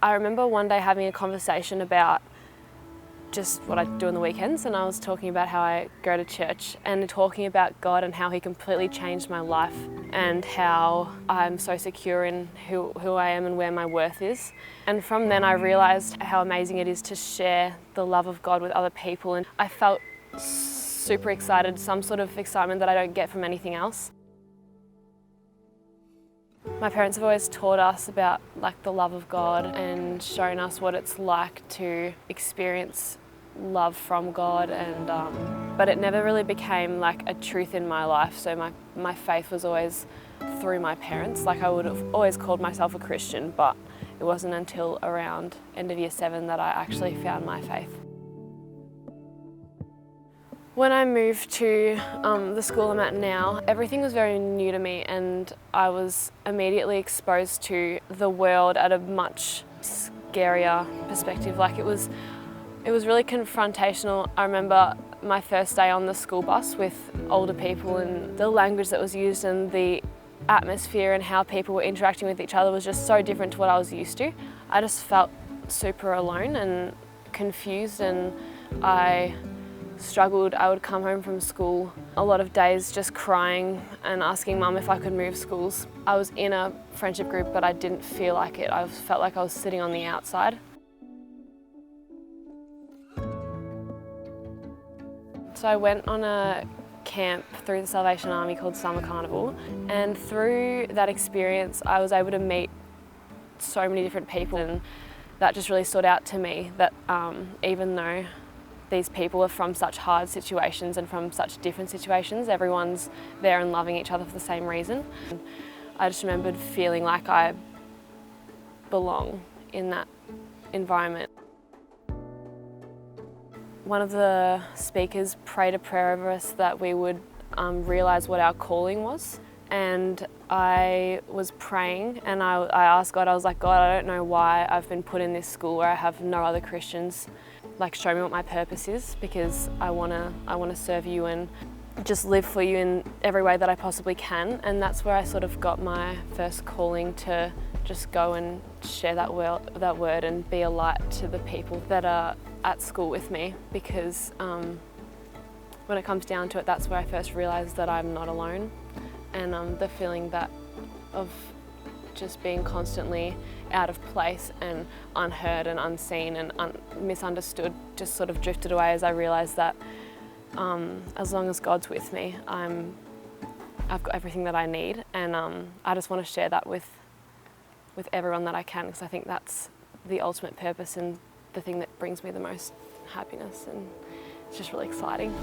I remember one day having a conversation about just what I do on the weekends, and I was talking about how I go to church and talking about God and how He completely changed my life and how I'm so secure in who I am and where my worth is. And from then I realised how amazing it is to share the love of God with other people, and I felt super excited, some sort of excitement that I don't get from anything else. My parents have always taught us about the love of God and shown us what it's like to experience love from God, and but it never really became a truth in my life. So my faith was always through my parents. I would have always called myself a Christian, but it wasn't until around end of year 7 that I actually found my faith. When I moved to the school I'm at now, everything was very new to me, and I was immediately exposed to the world at a much scarier perspective. It was really confrontational. I remember my first day on the school bus with older people, and the language that was used and the atmosphere and how people were interacting with each other was just so different to what I was used to. I just felt super alone and confused, and I struggled. I would come home from school a lot of days just crying and asking Mum if I could move schools. I was in a friendship group, but I didn't feel like it. I felt like I was sitting on the outside. So I went on a camp through the Salvation Army called Summer Carnival, and through that experience I was able to meet so many different people, and that just really stood out to me, that even though these people are from such hard situations and from such different situations, everyone's there and loving each other for the same reason. I just remembered feeling like I belong in that environment. One of the speakers prayed a prayer over us that we would realise what our calling was. And I was praying, and I asked God, I was like, God, I don't know why I've been put in this school where I have no other Christians. Show me what my purpose is, because I wanna serve you and just live for you in every way that I possibly can. And that's where I sort of got my first calling to just go and share that word and be a light to the people that are at school with me, because when it comes down to it, that's where I first realised that I'm not alone, and the feeling of just being constantly out of place and unheard and unseen and misunderstood just sort of drifted away as I realised that as long as God's with me, I've got everything that I need, and I just want to share that with everyone that I can, because I think that's the ultimate purpose and the thing that brings me the most happiness, and it's just really exciting.